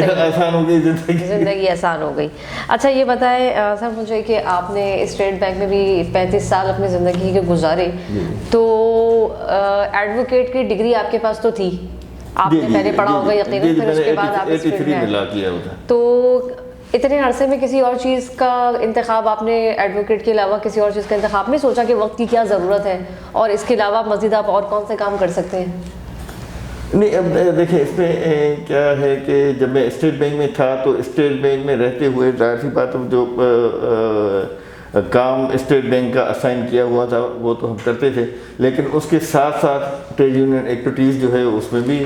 آسان ہو گئی زندگی آسان ہو گئی. اچھا یہ بتائیں سر مجھے کہ آپ نے اسٹیٹ بینک میں بھی 35 سال اپنی زندگی کے گزارے, تو ایڈوکیٹ کی ڈگری آپ کے پاس تو تھی, آپ نے پہلے پڑھا ہوگا یقیناً, پھر اس کے بعد آپ اسٹیٹ میں, تو اتنے عرصے میں کسی اور چیز کا انتخاب آپ نے, ایڈوکیٹ کے علاوہ کسی اور چیز کا انتخاب نہیں سوچا کہ وقت کی کیا ضرورت ہے اور اس کے علاوہ مزید آپ اور کون سے کام کر سکتے ہیں؟ نہیں, اب دیکھیں اس میں کیا ہے کہ جب میں اسٹیٹ بینک میں تھا تو اسٹیٹ بینک میں رہتے ہوئے ظاہر سی بات جو کام اسٹیٹ بینک کا اسائن کیا ہوا تھا وہ تو ہم کرتے تھے, لیکن اس کے ساتھ ساتھ ٹریڈ یونین ایکٹیویٹیز جو ہے اس میں بھی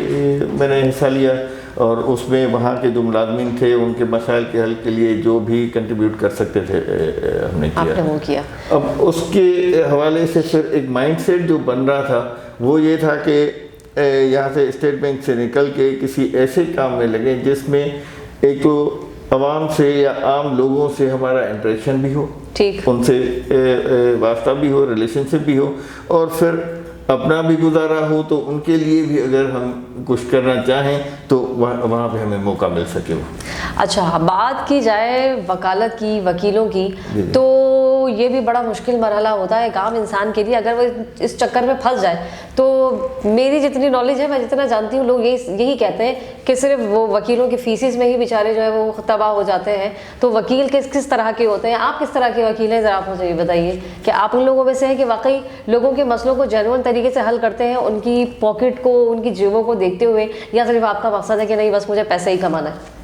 میں نے حصہ لیا, اور اس میں وہاں کے جو ملازمین تھے ان کے مسائل کے حل کے لیے جو بھی کنٹریبیوٹ کر سکتے تھے ہم نے کیا. اب اس کے حوالے سے پھر ایک مائنڈ سیٹ جو بن رہا تھا وہ یہ تھا کہ یہاں سے اسٹیٹ بینک سے نکل کے کسی ایسے کام میں لگیں جس میں ایک تو عوام سے یا عام لوگوں سے ہمارا انٹریکشن بھی ہو, ان سے واسطہ بھی ہو, ریلیشن شپ بھی ہو, اور پھر اپنا بھی گزارا ہو تو ان کے لیے بھی اگر ہم کچھ کرنا چاہیں تو وہاں پہ ہمیں موقع مل سکے. اچھا بات کی جائے وکالت کی, وکیلوں کی, تو یہ بھی بڑا مشکل مرحلہ ہوتا ہے ایک عام انسان کے لیے, اگر وہ اس چکر میں پھنس جائے تو میری جتنی نالج ہے, میں جتنا جانتی ہوں, لوگ یہی کہتے ہیں کہ صرف وہ وکیلوں کی فیسز میں ہی بیچارے جو ہے وہ تباہ ہو جاتے ہیں. تو وکیل کس طرح کے ہوتے ہیں, آپ کس طرح کے وکیل ہیں, ذرا آپ مجھے یہ بتائیے کہ آپ ان لوگوں میں سے ہیں کہ واقعی لوگوں کے مسئلوں کو جینوئن طریقے سے حل کرتے ہیں, ان کی پاکٹ کو, ان کی جیبوں کو دیکھتے ہوئے, یا صرف آپ کا مقصد ہے کہ نہیں بس مجھے پیسے ہی کمانا ہے؟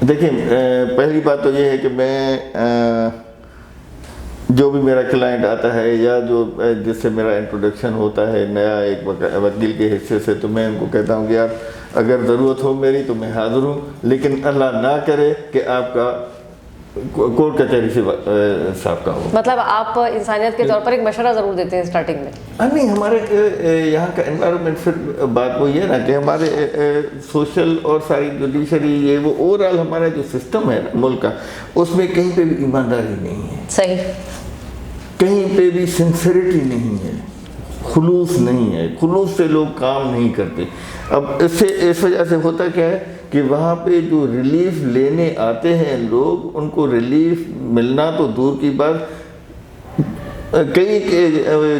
دیکھیں پہلی بات تو یہ ہے کہ میں جو بھی میرا کلائنٹ آتا ہے یا جو جس سے میرا انٹروڈکشن ہوتا ہے نیا ایک وکیل کے حصے سے, تو میں ان کو کہتا ہوں کہ یار اگر ضرورت ہو میری تو میں حاضر ہوں, لیکن اللہ نہ کرے کہ آپ کا کورٹ کچہری سے سابقہ ہو. مطلب آپ انسانیت کے طور پر ایک مشورہ ضرور دیتے ہیں اسٹارٹنگ میں؟ نہیں, ہمارے یہاں کا انوائرمنٹ پھر بات وہی ہے نا کہ ہمارے سوشل اور ساری جوڈیشری یہ وہ اوور آل ہمارا جو سسٹم ہے ملک کا, اس میں کہیں پہ بھی ایمانداری نہیں ہے, صحیح, کہیں پہ بھی سنسیریٹی نہیں ہے, خلوص نہیں ہے, خلوص سے لوگ کام نہیں کرتے. اب اس وجہ سے ہوتا کیا ہے کہ وہاں پہ جو ریلیف لینے آتے ہیں لوگ, ان کو ریلیف ملنا تو دور کی بات, کئی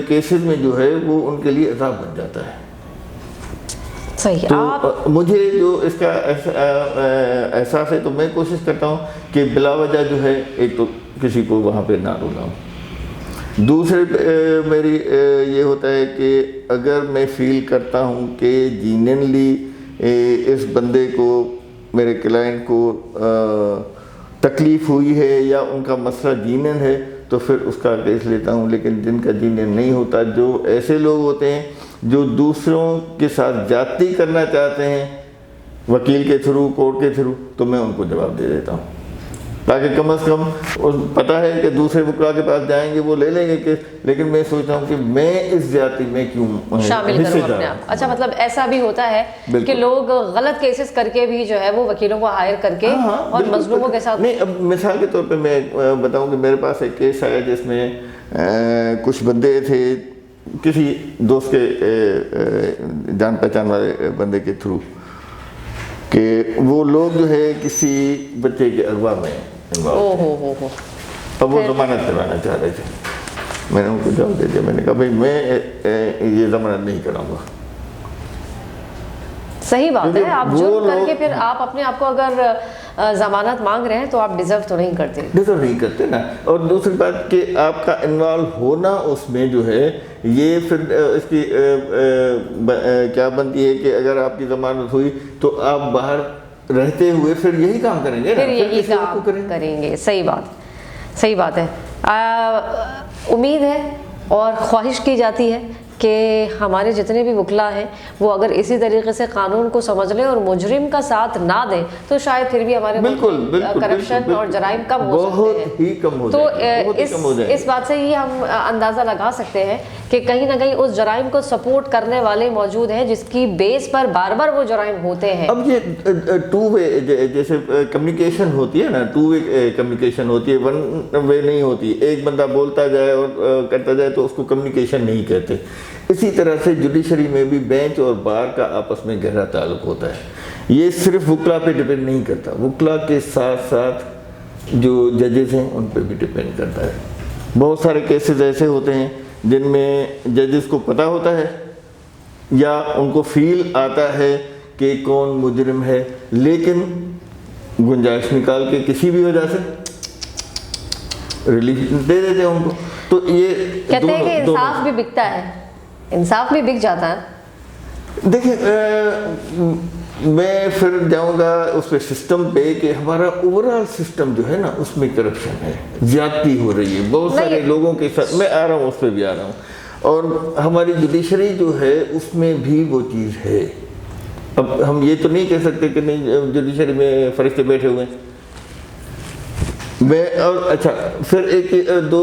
کیسز میں جو ہے وہ ان کے لیے عذاب بن جاتا ہے. صحیح. تو مجھے جو اس کا احساس ہے تو میں کوشش کرتا ہوں کہ بلا وجہ جو ہے ایک تو کسی کو وہاں پہ نہ رلاؤں. دوسرے میری یہ ہوتا ہے کہ اگر میں فیل کرتا ہوں کہ جیننلی اس بندے کو, میرے کلائنٹ کو تکلیف ہوئی ہے یا ان کا مسئلہ جینن ہے, تو پھر اس کا کیس لیتا ہوں. لیکن جن کا جینن نہیں ہوتا, جو ایسے لوگ ہوتے ہیں جو دوسروں کے ساتھ زیادتی کرنا چاہتے ہیں وکیل کے تھرو, کورٹ کے تھرو, تو میں ان کو جواب دے دیتا ہوں, تاکہ کم از کم پتہ ہے کہ دوسرے وکلا کے پاس جائیں گے وہ لے لیں گے کیس, لیکن میں سوچتا ہوں کہ میں اس زیادتی میں کیوں شامل کروں اپنے آپ. اچھا مطلب ایسا بھی ہوتا ہے کہ لوگ غلط کیسز کر کے بھی جو ہے وہ وکیلوں کو ہائر کر کے اور مظلوموں کے ساتھ. نہیں, اب مثال کے طور پہ میں بتاؤں کہ میرے پاس ایک کیس آیا جس میں کچھ بندے تھے کسی دوست کے جان پہچان والے بندے کے تھرو, کہ وہ لوگ جو ہے کسی بچے کے اغوا میں اب وہ ضمانت کروانا چاہ رہے تھے. میں نے ان کو جواب دے دیا, میں نے کہا بھائی میں یہ ضمانت نہیں کراؤں گا. صحیح بات ہے, آپ جرم کر کے پھر آپ اپنے آپ کو اگر ضمانت مانگ رہے ہیں تو آپ ڈیزرو تو نہیں کرتے. ڈیزرو نہیں کرتے نا. اور دوسری بات کہ آپ کا انوالو ہونا اس میں جو ہے یہ پھر اس کی کیا بنتی ہے کہ اگر آپ کی ضمانت ہوئی تو آپ باہر رہتے ہوئے پھر یہی کام کریں گے, پھر یہی کام کریں گے. صحیح بات, صحیح بات ہے. امید ہے اور خواہش کی جاتی ہے کہ ہمارے جتنے بھی وکلا ہیں وہ اگر اسی طریقے سے قانون کو سمجھ لیں اور مجرم کا ساتھ نہ دیں تو شاید پھر بھی ہمارے کرپشن اور جرائم کم ہو سکتے ہیں. تو اس بات سے یہ ہم اندازہ لگا سکتے ہیں کہ کہیں نہ کہیں اس جرائم کو سپورٹ کرنے والے موجود ہیں جس کی بیس پر بار بار وہ جرائم ہوتے ہیں. اب یہ ٹو وے جیسے کمیونیکیشن ہوتی ہے نا, ٹو وے کمیونیکیشن ہوتی ہے, ون وے نہیں ہوتی. ایک بندہ بولتا جائے اور کرتا جائے تو اس کو کمیونیکیشن نہیں کہتے. اسی طرح سے جوڈیشری میں بھی بینچ اور بار کا آپس میں گہرا تعلق ہوتا ہے۔ یہ صرف وکلا پہ ڈپینڈ نہیں کرتا، وکلا کے ساتھ ساتھ جو ججز ہیں ان پہ بھی ڈپینڈ کرتا ہے۔ بہت سارے کیسز ایسے ہوتے ہیں جن میں ججز کو پتہ ہوتا ہے یا ان کو فیل آتا ہے کہ کون مجرم ہے، لیکن گنجائش نکال کے کسی بھی وجہ سے ریلیف دے دیتے ہیں ان کو۔ تو یہ کہتے ہیں کہ انصاف بھی بکتا ہے، انصاف بھی بک جاتا ہے۔ دیکھیں میں پھر جاؤں گا اس پہ سسٹم پہ کہ ہمارا اوورآل سسٹم جو ہے نا اس میں کرپشن ہے، زیادتی ہو رہی ہے بہت سارے لوگوں کے ساتھ، میں آ رہا ہوں اس پہ بھی آ رہا ہوں، اور ہماری جوڈیشری جو ہے اس میں بھی وہ چیز ہے۔ اب ہم یہ تو نہیں کہہ سکتے کہ نہیں جوڈیشری میں فرشتے بیٹھے ہوئے ہیں۔ میں اور اچھا پھر ایک دو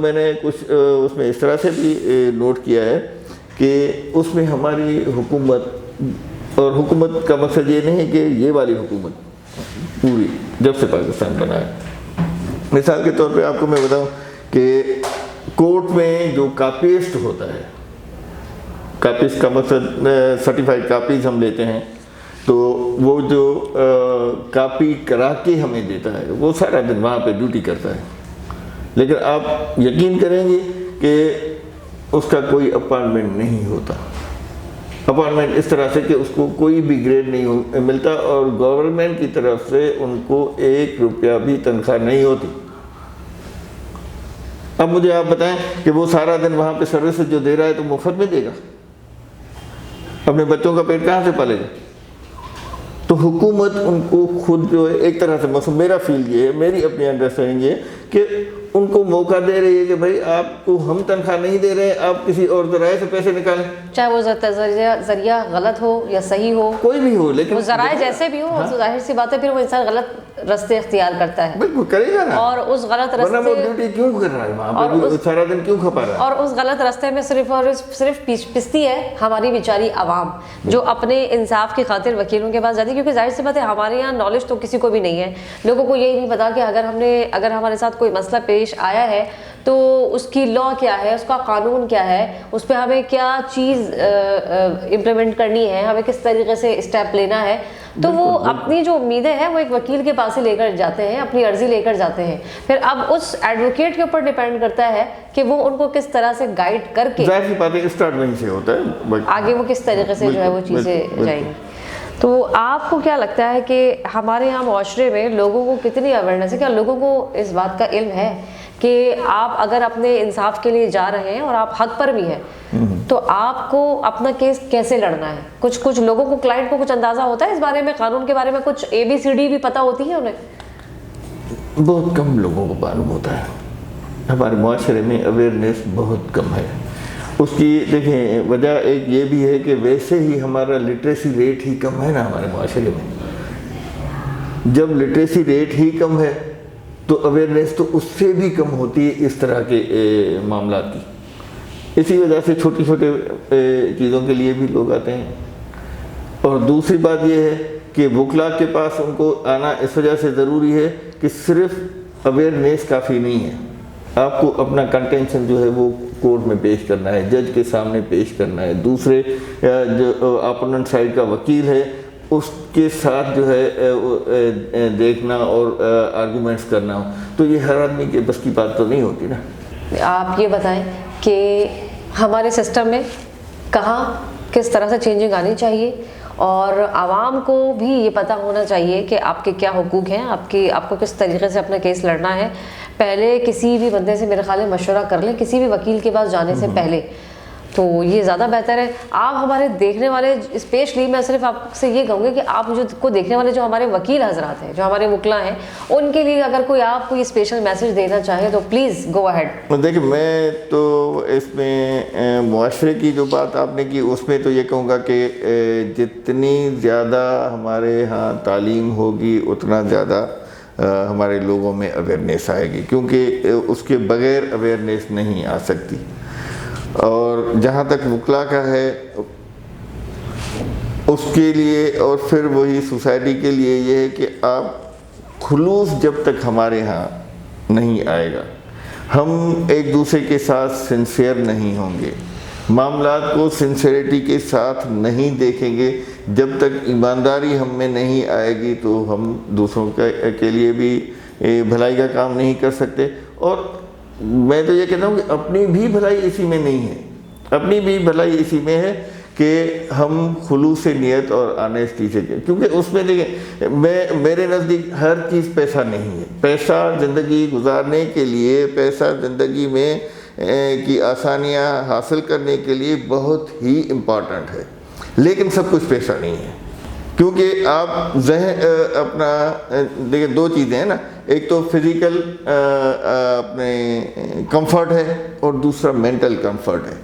میں نے کچھ اس میں اس طرح سے بھی نوٹ کیا ہے کہ اس میں ہماری حکومت، اور حکومت کا مقصد یہ نہیں کہ یہ والی حکومت پوری جب سے پاکستان بنا ہے، مثال کے طور پہ آپ کو میں بتاؤں کہ کورٹ میں جو کاپیسٹ ہوتا ہے، کاپیسٹ کا مقصد سرٹیفائڈ کاپیز ہم لیتے ہیں، تو وہ جو کاپی کرا کے ہمیں دیتا ہے وہ سارا دن وہاں پہ ڈیوٹی کرتا ہے، لیکن آپ یقین کریں گے کہ اس کا کوئی اپائنٹمنٹ نہیں ہوتا، اپائنٹمنٹ اس طرح سے کہ اس کو کوئی بھی گریڈ نہیں ملتا، اور گورنمنٹ کی طرف سے ان کو 1 روپیہ بھی تنخواہ نہیں ہوتی۔ اب مجھے آپ بتائیں کہ وہ سارا دن وہاں پہ سروس جو دے رہا ہے تو مفت میں دے گا؟ اپنے بچوں کا پیٹ کہاں سے پالے گا؟ تو حکومت ان کو خود جو ہے ایک طرح سے مثلا میرا فیل یہ ہے، میری اپنی انڈرسٹینڈنگ یہ کہ ان کو موقع دے رہی ہے کہ بھائی آپ کو ہم تنخواہ نہیں دے رہے، آپ کسی اور ذرائع سے پیسے نکالیں، چاہے وہ ذریعہ غلط ہو یا صحیح ہو، کوئی بھی ہو، لیکن وہ ذرائع جیسے بھی ہو، تو ظاہر سی بات ہے پھر وہ انسان غلط رستے اختیار کرتا ہے، بالکل کرے گا نا، اور اس غلط ورنہ وہ رستے ڈیوٹی کیوں کر رہا ہے وہاں پہ سارا دن کیوں کھپا رہا ہے؟ اور اس غلط راستے میں صرف پستی ہے ہماری بیچاری عوام، جو اپنے انصاف کی خاطر وکیلوں کے پاس جاتی ہے، کیونکہ ظاہر سی بات ہے ہمارے یہاں نالج تو کسی کو بھی نہیں ہے، لوگوں کو یہی نہیں پتا کہ اگر ہمارے ساتھ کوئی مسئلہ پیش آیا ہے تو اس کی لا کیا ہے، اس کا قانون کیا ہے، اس پہ ہمیں کیا چیز امپلیمنٹ کرنی ہے، ہمیں کس طریقے سے اسٹیپ لینا ہے، تو وہ اپنی جو امیدیں ہیں وہ ایک وکیل کے پاس سے لے کر جاتے ہیں، اپنی عرضی لے کر جاتے ہیں، پھر اب اس ایڈوکیٹ کے اوپر ڈیپینڈ کرتا ہے کہ وہ ان کو کس طرح سے گائیڈ کر کے، ظاہر سی بات ہے اسٹارٹ وہیں سے ہوتا ہے، آگے وہ کس طریقے سے جو ہے وہ چیزیں جائیں گی۔ تو آپ کو کیا لگتا ہے کہ ہمارے یہاں معاشرے میں لوگوں کو کتنی اویئرنیس ہے، کیا لوگوں کو اس بات کا علم ہے کہ آپ اگر اپنے انصاف کے لیے جا رہے ہیں اور آپ حق پر بھی ہیں تو آپ کو اپنا کیس کیسے لڑنا ہے؟ کچھ لوگوں کو، کلائنٹ کو کچھ اندازہ ہوتا ہے اس بارے میں، قانون کے بارے میں کچھ ABCD بھی پتہ ہوتی ہے انہیں؟ بہت کم لوگوں کو معلوم ہوتا ہے، ہمارے معاشرے میں اویئرنیس بہت کم ہے۔ اس کی دیکھیں وجہ ایک یہ بھی ہے کہ ویسے ہی ہمارا لٹریسی ریٹ ہی کم ہے نا ہمارے معاشرے میں، جب لٹریسی ریٹ ہی کم ہے تو اویئرنیس تو اس سے بھی کم ہوتی ہے اس طرح کے معاملات کی، اسی وجہ سے چھوٹی چھوٹے چیزوں کے لیے بھی لوگ آتے ہیں۔ اور دوسری بات یہ ہے کہ وکلا کے پاس ان کو آنا اس وجہ سے ضروری ہے کہ صرف اویئرنیس کافی نہیں ہے، آپ کو اپنا کنٹینشن جو ہے وہ کورٹ میں پیش کرنا ہے، جج کے سامنے پیش کرنا ہے، دوسرے جو اپوننٹ سائڈ کا وکیل ہے اس کے ساتھ جو ہے دیکھنا اور آرگومنٹس کرنا، تو یہ ہر آدمی کے بس کی بات تو نہیں ہوتی نا۔ آپ یہ بتائیں کہ ہمارے سسٹم میں کہاں کس طرح سے چینجنگ آنی چاہیے، اور عوام کو بھی یہ پتہ ہونا چاہیے کہ آپ کے کیا حقوق ہیں، آپ کو کس طریقے سے اپنا کیس لڑنا ہے۔ پہلے کسی بھی بندے سے میرے خیال میں مشورہ کر لیں، کسی بھی وکیل کے پاس جانے سے پہلے، تو یہ زیادہ بہتر ہے۔ آپ ہمارے دیکھنے والے اسپیشلی میں صرف آپ سے یہ کہوں گی کہ آپ کو دیکھنے والے جو ہمارے وکیل حضرات ہیں، جو ہمارے وکلا ہیں، ان کے لیے اگر کوئی آپ کوئی اسپیشل میسج دینا چاہیں تو پلیز گو اہیڈ۔ دیکھیں میں تو اس میں معاشرے کی جو بات آپ نے کی اس میں تو یہ کہوں گا کہ جتنی زیادہ ہمارے ہاں تعلیم ہوگی اتنا زیادہ ہمارے لوگوں میں اویئرنیس آئے گی، کیونکہ اس کے بغیر اویئرنیس نہیں آ سکتی۔ اور جہاں تک وکلا کا ہے اس کے لیے اور پھر وہی سوسائٹی کے لیے یہ ہے کہ آپ خلوص جب تک ہمارے ہاں نہیں آئے گا، ہم ایک دوسرے کے ساتھ سنسیئر نہیں ہوں گے، معاملات کو سنسیریٹی کے ساتھ نہیں دیکھیں گے، جب تک ایمانداری ہم میں نہیں آئے گی تو ہم دوسروں کے لیے بھی بھلائی کا کام نہیں کر سکتے۔ اور میں تو یہ کہتا ہوں کہ اپنی بھی بھلائی اسی میں نہیں ہے، اپنی بھی بھلائی اسی میں ہے کہ ہم خلوص نیت اور آنیسٹی سے، کیونکہ اس میں دیکھیں میرے نزدیک ہر چیز پیسہ نہیں ہے۔ پیسہ زندگی گزارنے کے لیے، پیسہ زندگی میں کی آسانیاں حاصل کرنے کے لیے بہت ہی امپورٹنٹ ہے، لیکن سب کچھ پیسہ نہیں ہے۔ کیونکہ آپ ذہن اپنا دیکھیں، دو چیزیں ہیں نا، ایک تو فزیکل اپنے کمفرٹ ہے اور دوسرا مینٹل کمفرٹ ہے۔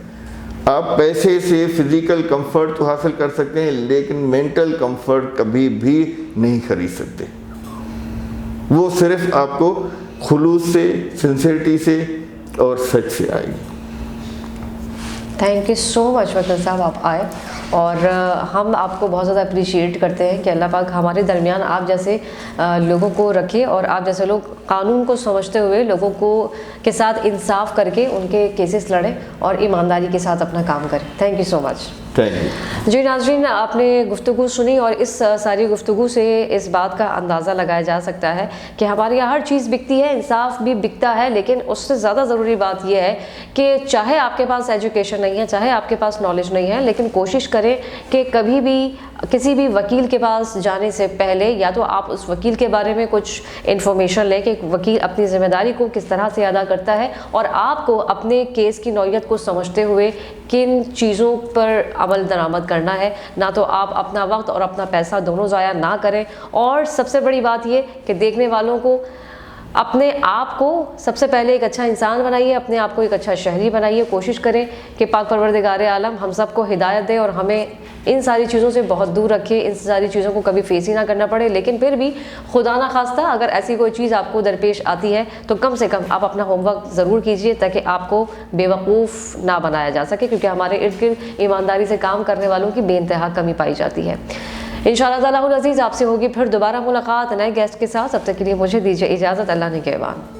آپ پیسے سے فزیکل کمفرٹ تو حاصل کر سکتے ہیں، لیکن مینٹل کمفرٹ کبھی بھی نہیں خرید سکتے۔ وہ صرف آپ کو خلوص سے، سنسیریٹی سے اور سچ سے آئے گی۔ تھینک یو سو مچ وکیل صاحب، آپ آئے اور ہم آپ کو بہت زیادہ اپریشیٹ کرتے ہیں کہ اللہ پاک ہمارے درمیان آپ جیسے لوگوں کو رکھے، اور آپ جیسے لوگ قانون کو سمجھتے ہوئے لوگوں کو کے ساتھ انصاف کر کے ان کے کیسز لڑیں اور ایمانداری کے ساتھ اپنا کام کریں۔ تھینک یو سو مچ۔ جی ناظرین، آپ نے گفتگو سنی اور اس ساری گفتگو سے اس بات کا اندازہ لگایا جا سکتا ہے کہ ہمارے یہاں ہر چیز بکتی ہے، انصاف بھی بکتا ہے، لیکن اس سے زیادہ ضروری بات یہ ہے کہ چاہے آپ کے پاس ایجوکیشن نہیں ہے، چاہے آپ کے پاس نالج نہیں ہے، لیکن کوشش کریں کہ کبھی بھی کسی بھی وکیل کے پاس جانے سے پہلے یا تو آپ اس وکیل کے بارے میں کچھ انفارمیشن لیں کہ وکیل اپنی ذمہ داری کو کس طرح سے ادا کرتا ہے، اور آپ کو اپنے کیس کی نوعیت کو سمجھتے ہوئے کن چیزوں پر عمل درآمد کرنا ہے، نہ تو آپ اپنا وقت اور اپنا پیسہ دونوں ضائع نہ کریں۔ اور سب سے بڑی بات یہ کہ دیکھنے والوں کو اپنے آپ کو سب سے پہلے ایک اچھا انسان بنائیے، اپنے آپ کو ایک اچھا شہری بنائیے۔ کوشش کریں کہ پاک پروردگار عالم ہم سب کو ہدایت دے اور ہمیں ان ساری چیزوں سے بہت دور رکھے، ان ساری چیزوں کو کبھی فیس ہی نہ کرنا پڑے۔ لیکن پھر بھی خدا نہ خواستہ اگر ایسی کوئی چیز آپ کو درپیش آتی ہے تو کم سے کم آپ اپنا ہوم ورک ضرور کیجیے تاکہ آپ کو بے وقوف نہ بنایا جا سکے، کیونکہ ہمارے ارد گرد ایمانداری سے کام کرنے والوں کی بے انتہا کمی پائی جاتی ہے۔ انشاءاللہ تعالیٰ العزیز آپ سے ہوگی پھر دوبارہ ملاقات نئے گیسٹ کے ساتھ۔ اب تک کے لیے مجھے دیجیے اجازت، اللہ نگہبان۔